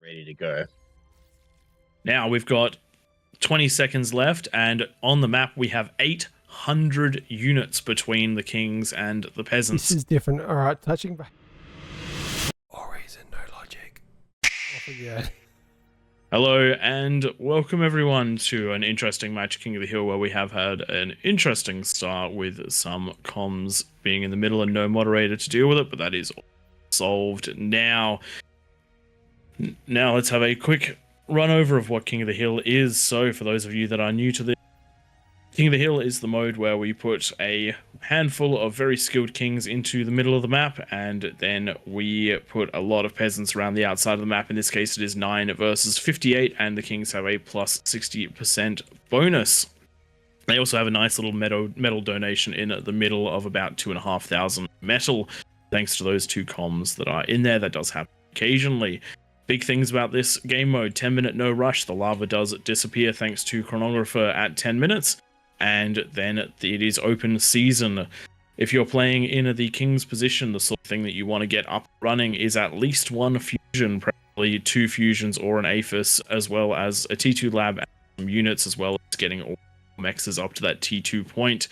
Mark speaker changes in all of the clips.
Speaker 1: ready to go. Now we've got 20 seconds left, and on the map we have 800 units between the kings and the peasants.
Speaker 2: This is different. All right, touching back. AllReasonNoLogic. Off again.
Speaker 1: Hello and welcome everyone to an interesting match, King of the Hill, where we have had an interesting start with some comms being in the middle and no moderator to deal with it, but that is solved now. Now let's have a quick run over of what King of the Hill is. So for those of you that are new to this, King of the Hill is the mode where we put a handful of very skilled kings into the middle of the map, and then we put a lot of peasants around the outside of the map. In this case, it is 9 versus 58, and the kings have a plus 60% bonus. They also have a nice little metal donation in the middle of about 2,500 metal, thanks to those two comms that are in there. That does happen occasionally. Big things about this game mode: 10-minute no rush. The lava does disappear thanks to chronographer at 10 minutes. And then it is open season. If you're playing in the king's position, the sort of thing that you want to get up running is at least one fusion, probably 2 fusions or an APHIS, as well as a T2 lab and some units, as well as getting all mexes up to that T2 point.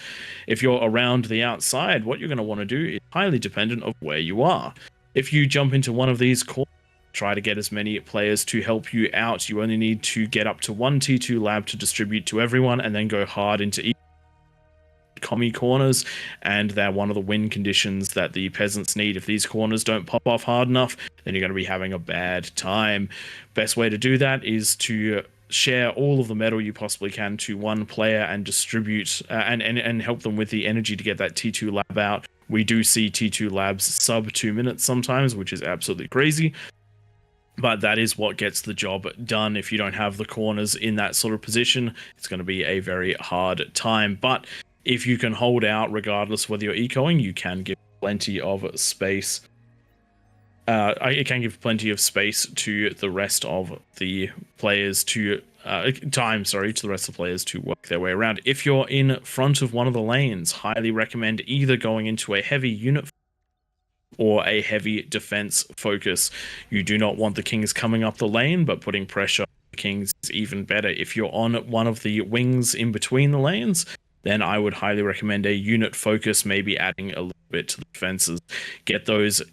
Speaker 1: If you're around the outside, what you're going to want to do is highly dependent of where you are. If you jump into one of these corners, try to get as many players to help you out. You only need to get up to 1 T2 lab to distribute to everyone, and then go hard into each commie corners, and they're one of the win conditions that the peasants need. If these corners don't pop off hard enough, then you're going to be having a bad time. Best way to do that is to share all of the metal you possibly can to one player and distribute and help them with the energy to get that T2 lab out. We do see T2 labs sub 2 minutes sometimes, which is absolutely crazy. But that is what gets the job done. If you don't have the corners in that sort of position, it's going to be a very hard time. But if you can hold out, regardless whether you're ecoing, you can give plenty of space. It can give plenty of space to the rest of the players to to the rest of the players to work their way around. If you're in front of one of the lanes, highly recommend either going into a heavy unit or a heavy defense focus. You do not want the kings coming up the lane, but putting pressure on the kings is even better. If you're on one of the wings in between the lanes, then I would highly recommend a unit focus, maybe adding a little bit to the defenses. Get those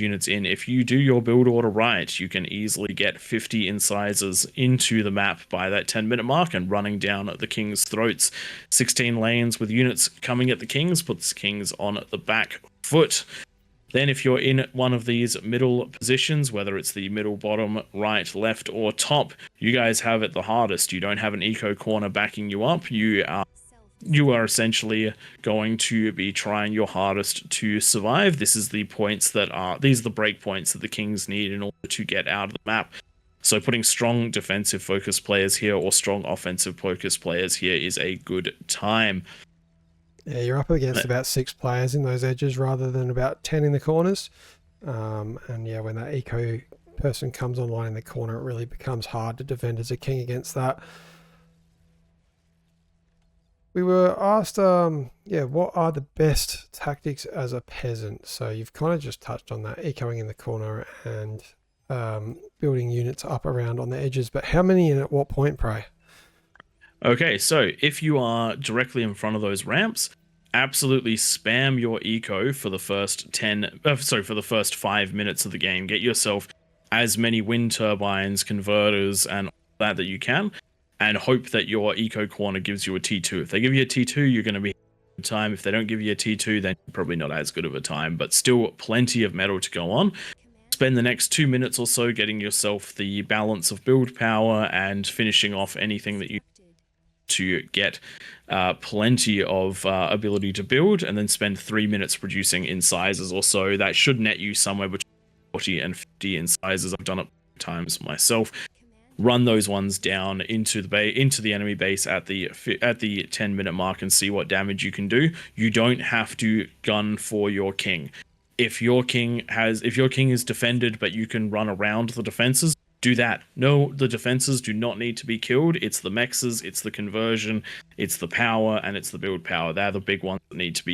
Speaker 1: units in. If you do your build order right, you can easily get 50 incisors into the map by that 10-minute mark and running down the king's throats. 16 lanes with units coming at the kings puts kings on the back foot. Then if you're in one of these middle positions, whether it's the middle, bottom, right, left, or top, you guys have it the hardest. You don't have an eco corner backing you up. You are essentially going to be trying your hardest to survive. These are the break points that the kings need in order to get out of the map. So putting strong defensive focus players here or strong offensive focus players here is a good time.
Speaker 2: Yeah, you're up against about 6 players in those edges rather than about 10 in the corners. And yeah, when that eco person comes online in the corner, it really becomes hard to defend as a king against that. We were asked, what are the best tactics as a peasant? So you've kind of just touched on that, ecoing in the corner and building units up around on the edges. But how many and at what point, pray?
Speaker 1: Okay, so if you are directly in front of those ramps, absolutely spam your eco for the first 5 minutes of the game. Get yourself as many wind turbines, converters, and all that you can, and hope that your eco corner gives you a T2. If they give you a T2, you're going to be having a good time. If they don't give you a T2, then probably not as good of a time, but still plenty of metal to go on. Spend the next 2 minutes or so getting yourself the balance of build power and finishing off anything that you to get plenty of ability to build, and then spend 3 minutes producing incisors or so. That should net you somewhere between 40 and 50 incisors. I've done it times myself. Run those ones down into the enemy base at the 10-minute mark and see what damage you can do. You don't have to gun for your king. If your king is defended but you can run around the defenses, do that. No, the defenses do not need to be killed. It's the mexes, it's the conversion, it's the power, and it's the build power. They're the big ones that need to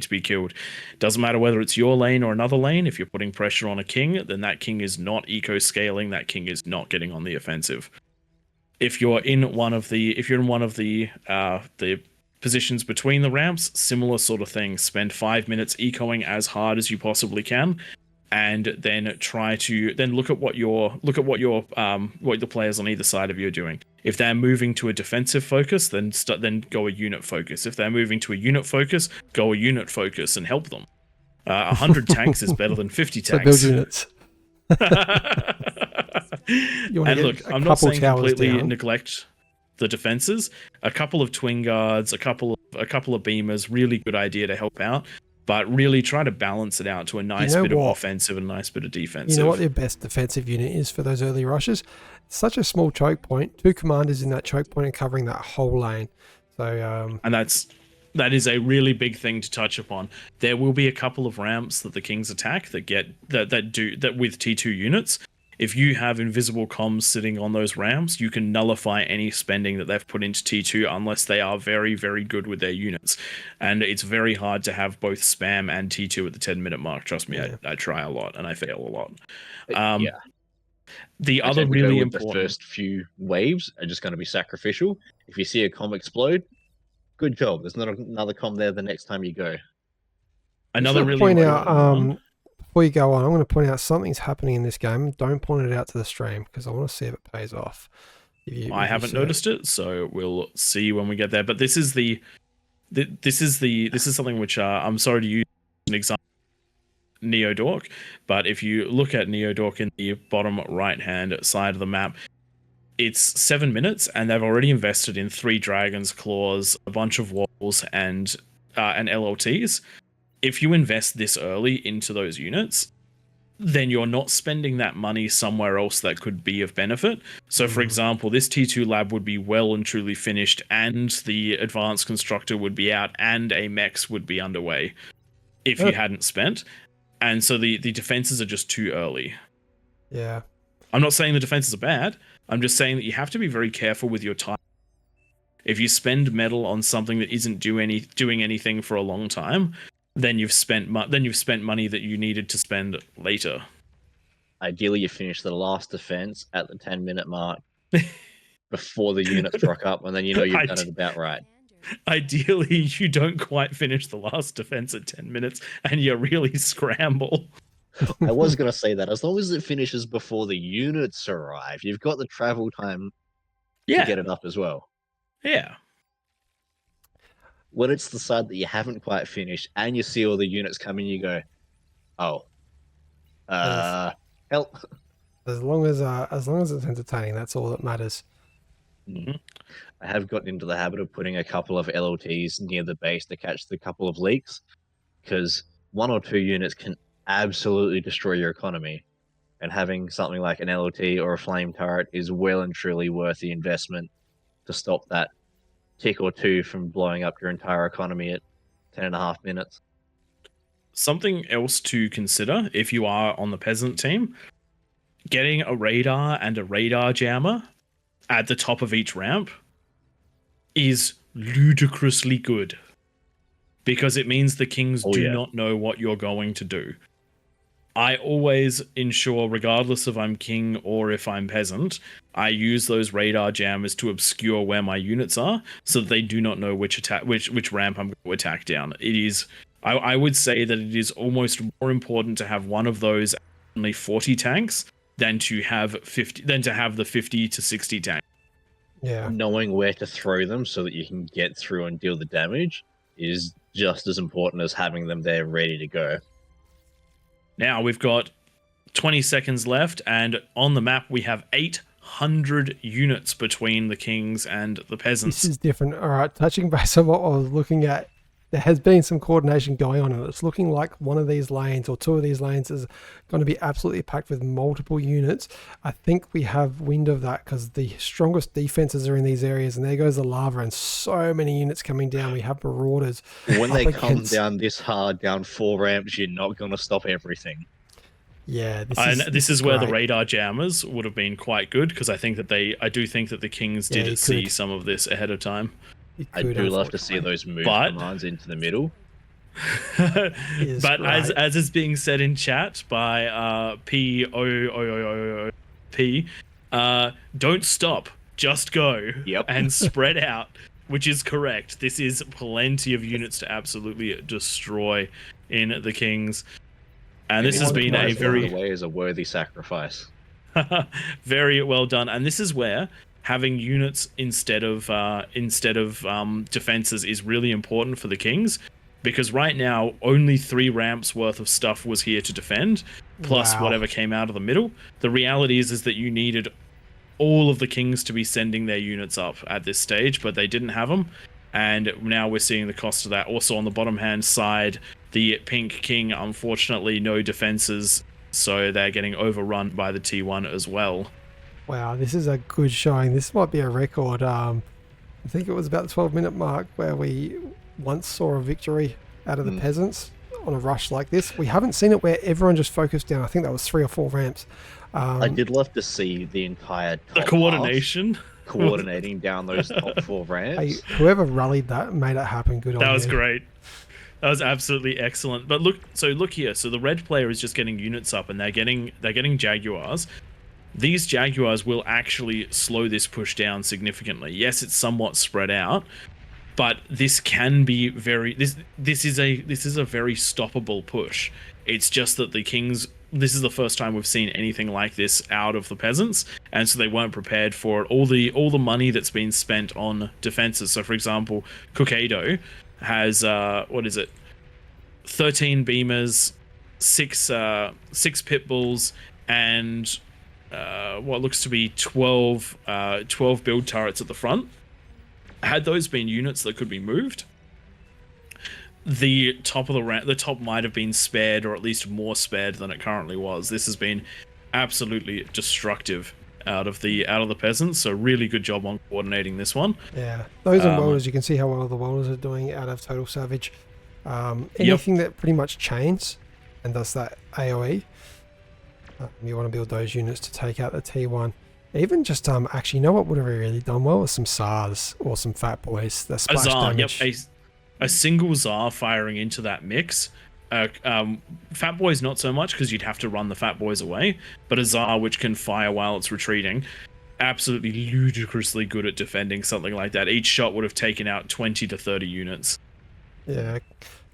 Speaker 1: be killed. Doesn't matter whether it's your lane or another lane. If you're putting pressure on a king, then that king is not eco scaling. That king is not getting on the offensive. If you're in one of the positions between the ramps, similar sort of thing. Spend 5 minutes ecoing as hard as you possibly can, and then look at what the players on either side of you are doing. If they're moving to a defensive focus, then go a unit focus. If they're moving to a unit focus, go a unit focus and help them. 100 tanks is better than 50 tanks.
Speaker 2: So build units.
Speaker 1: And look, I'm not saying completely neglect the defenses. A couple of twin guards, a couple of beamers, really good idea to help out. But really try to balance it out to a nice bit of offensive and a nice bit of defensive.
Speaker 2: You know what their best defensive unit is for those early rushes? It's such a small choke point. 2 commanders in that choke point and covering that whole lane. So
Speaker 1: and that is a really big thing to touch upon. There will be a couple of ramps that the Kings attack that with T2 units. If you have invisible comms sitting on those ramps, you can nullify any spending that they've put into T2 unless they are very, very good with their units. And it's very hard to have both spam and T2 at the 10-minute mark. Trust me, I try a lot and I fail a lot. The other really important...
Speaker 3: The first few waves are just going to be sacrificial. If you see a comm explode, good job. There's not another comm there the next time you go.
Speaker 1: Another really important one.
Speaker 2: Before you go on, I'm going to point out something's happening in this game. Don't point it out to the stream because I want to see if it pays off.
Speaker 1: I haven't noticed it, so we'll see when we get there. But this is something which I'm sorry to use an example, Neodork. But if you look at Neodork in the bottom right-hand side of the map, it's 7 minutes, and they've already invested in 3 dragons, claws, a bunch of walls, and LLTs. If you invest this early into those units, then you're not spending that money somewhere else that could be of benefit. So, for example, this T2 lab would be well and truly finished, and the advanced constructor would be out, and a mechs would be underway if you hadn't spent. And so the defenses are just too early.
Speaker 2: Yeah.
Speaker 1: I'm not saying the defenses are bad. I'm just saying that you have to be very careful with your time. If you spend metal on something that isn't doing anything for a long time, then you've spent money that you needed to spend later.
Speaker 3: Ideally, you finish the last defense at the 10-minute mark before the units rock up, and then you know you've done it about right.
Speaker 1: Ideally, you don't quite finish the last defense at 10 minutes, and you really scramble.
Speaker 3: I was going to say that. As long as it finishes before the units arrive, you've got the travel time to get it up as well.
Speaker 1: Yeah.
Speaker 3: When it's the side that you haven't quite finished and you see all the units coming, you go, oh, help.
Speaker 2: As long as it's entertaining, that's all that matters.
Speaker 3: Mm-hmm. I have gotten into the habit of putting a couple of LLTs near the base to catch the couple of leaks, because 1 or 2 units can absolutely destroy your economy, and having something like an LLT or a flame turret is well and truly worth the investment to stop that tick or 2 from blowing up your entire economy at 10.5 minutes.
Speaker 1: Something else to consider if you are on the peasant team, getting a radar and a radar jammer at the top of each ramp is ludicrously good, because it means the Kings do not know what you're going to do. I always ensure, regardless if I'm king or if I'm peasant, I use those radar jammers to obscure where my units are, so that they do not know which ramp I'm going to attack down. It is, I would say that it is almost more important to have one of those only 40 tanks than to have the 50 to 60 tanks.
Speaker 2: Yeah.
Speaker 3: Knowing where to throw them so that you can get through and deal the damage is just as important as having them there ready to go.
Speaker 1: Now we've got 20 seconds left, and on the map we have 800 units between the Kings and the peasants.
Speaker 2: This is different. All right, touching base on what I was looking at, there has been some coordination going on, and it's looking like one of these lanes or 2 of these lanes is going to be absolutely packed with multiple units. I think we have wind of that because the strongest defenses are in these areas, and there goes the lava and so many units coming down. We have marauders.
Speaker 3: When they come down this hard, down 4 ramps, you're not going to stop everything.
Speaker 2: Yeah,
Speaker 1: And this is where the
Speaker 2: great.
Speaker 1: radar jammers would have been quite good, because I do think that the Kings
Speaker 2: Yeah,
Speaker 1: did
Speaker 2: you
Speaker 1: see
Speaker 2: could.
Speaker 1: some of this ahead of time.
Speaker 2: You
Speaker 3: I
Speaker 2: could,
Speaker 3: do love to see
Speaker 2: unfortunately.
Speaker 3: those move
Speaker 1: But-
Speaker 3: commands into the middle.
Speaker 2: Is
Speaker 1: But as
Speaker 2: great.
Speaker 1: is being said in chat by P, don't stop, just go.
Speaker 3: Yep.
Speaker 1: And spread out, which is correct. This is plenty of units to absolutely destroy in the Kings. And this has been a
Speaker 3: very
Speaker 1: very
Speaker 3: way is a worthy sacrifice.
Speaker 1: very well done. And this is where having units instead of defenses is really important for the Kings, because right now only 3 ramps worth of stuff was here to defend, plus
Speaker 2: Wow.
Speaker 1: whatever came out of the middle. The reality is that you needed all of the Kings to be sending their units up at this stage, but they didn't have them. And now we're seeing the cost of that. Also on the bottom hand side, the Pink King, unfortunately, no defenses, so they're getting overrun by the T1 as well.
Speaker 2: Wow, this is a good showing. This might be a record. I think it was about the 12-minute mark where we once saw a victory out of the peasants on a rush like this. We haven't seen it where everyone just focused down. I think that was 3 or 4 ramps.
Speaker 3: I did love to see the entire top
Speaker 1: The coordination.
Speaker 3: half coordinating down those top 4 ramps.
Speaker 2: Hey, whoever rallied that made it happen. Good on you.
Speaker 1: That was great. That was absolutely excellent. But look here. So the red player is just getting units up, and they're getting Jaguars. These Jaguars will actually slow this push down significantly. Yes, it's somewhat spread out, but this can be this is a very stoppable push. It's just that the Kings, this is the first time we've seen anything like this out of the peasants, and so they weren't prepared for it. All the money that's been spent on defenses. So for example, Kokaido has 13 beamers, 6 pit bulls, and what looks to be 12 build turrets at the front. Had those been units that could be moved, the top of the top might have been spared, or at least more spared than it currently was. This has been absolutely destructive out of the peasants. So really good job on coordinating this one.
Speaker 2: Yeah, those and welders, you can see how well the welders are doing out of Total Savage. Anything that pretty much chains and does that AoE, you want to build those units to take out the T1. Even just actually, you know what would have really done well was some SARs or some Fat Boys. The splash damage.
Speaker 1: Yep, a single Tsar firing into that mix. Fat Boys not so much, because you'd have to run the Fat Boys away, but a Tsar which can fire while it's retreating, absolutely ludicrously good at defending something like that. Each shot would have taken out 20 to 30 units.
Speaker 2: Yeah,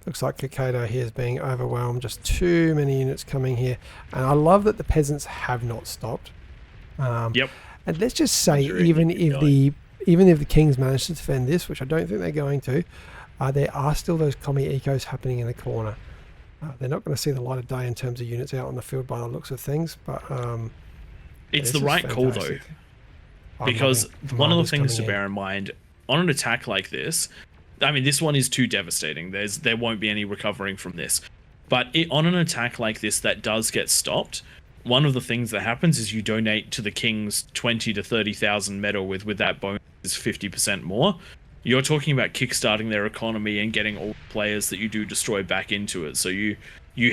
Speaker 2: looks like Kokaido here is being overwhelmed. Just too many units coming here, and I love that the peasants have not stopped.
Speaker 1: Yep.
Speaker 2: And let's just say, even if the Kings manage to defend this, which I don't think they're going to, there are still those commie ecos happening in the corner. They're not going to see the light of day in terms of units out on the field by the looks of things, but
Speaker 1: it's the right call though, because one of the things to bear in mind on an attack like this, I mean, this one is too devastating. There won't be any recovering from this, but on an attack like this that does get stopped, one of the things that happens is you donate to the Kings 20 to 30,000 metal with that bonus is 50% more. You're talking about kickstarting their economy and getting all the players that you do destroy back into it. So you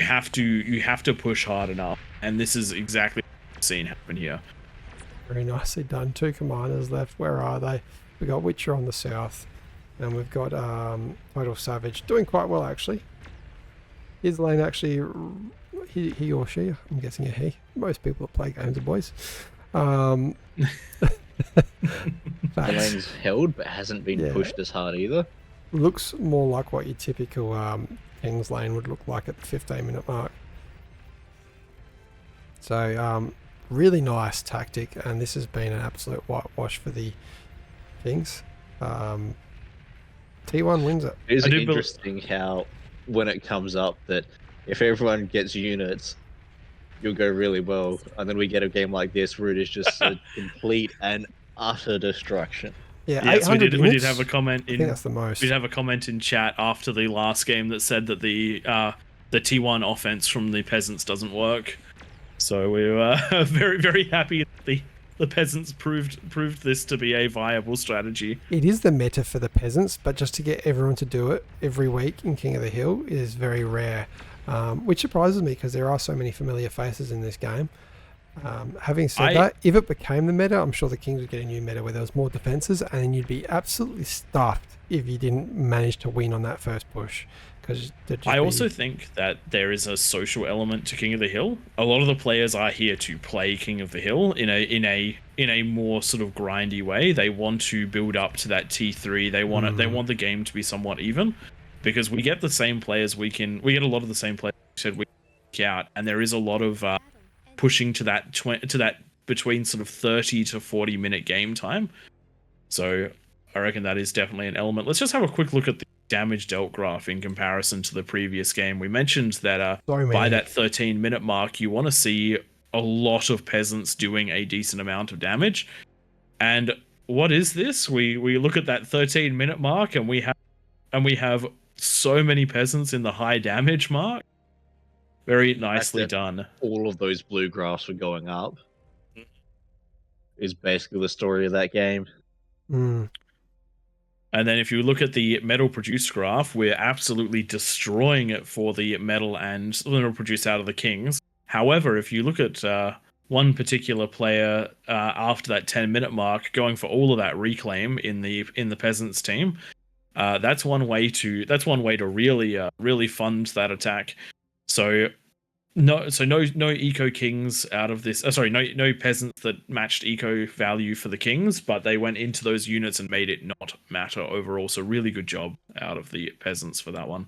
Speaker 1: have to push hard enough, and this is exactly what we've seen happen here.
Speaker 2: Very nicely done. 2 commanders left. Where are they? We got Witcher on the south, and we've got Total Savage doing quite well actually. His lane actually, he or she, I'm guessing a he. Most people that play games are boys.
Speaker 3: The lane's held, but hasn't been pushed as hard either.
Speaker 2: Looks more like what your typical King's lane would look like at the 15-minute mark. So really nice tactic, and this has been an absolute whitewash for the Kings. T1 wins it.
Speaker 3: It is interesting how, when it comes up, that if everyone gets units, you'll go really well, and then we get a game like this where it is just a complete and utter destruction.
Speaker 2: Yeah,
Speaker 1: yes, we did
Speaker 2: units,
Speaker 1: have a comment in.
Speaker 2: I think that's the most.
Speaker 1: We did have a comment in chat after the last game that said that the T1 offense from the peasants doesn't work. So we were very, very happy that the peasants proved this to be a viable strategy.
Speaker 2: It is the meta for the peasants, but just to get everyone to do it every week in King of the Hill is very rare, which surprises me because there are so many familiar faces in this game. Having said that, if it became the meta, I'm sure the Kings would get a new meta where there was more defenses, and you'd be absolutely stuffed if you didn't manage to win on that first push. Because
Speaker 1: I also think that there is a social element to King of the Hill. A lot of the players are here to play King of the Hill in a more sort of grindy way. They want to build up to that T3. They want the game to be somewhat even, because we get the same players. We get a lot of the same players week out, and there is a lot of pushing to that between sort of 30 to 40 minute game time. So I reckon that is definitely an element. Let's just have a quick look at the damage dealt graph in comparison to the previous game. We mentioned that by that 13-minute mark, you want to see a lot of peasants doing a decent amount of damage. And what is this? We look at that 13-minute mark, and we have so many peasants in the high damage mark. Very nicely done.
Speaker 3: All of those blue graphs were going up is basically the story of that game.
Speaker 1: And then if you look at the metal produced graph, we're absolutely destroying it for the metal and metal produced out of the Kings. However, if you look at one particular player after that 10-minute mark going for all of that reclaim in the peasants team, that's one way to really fund that attack. So no eco kings out of this. No peasants that matched eco value for the Kings, but they went into those units and made it not matter overall. So really good job out of the peasants for that one.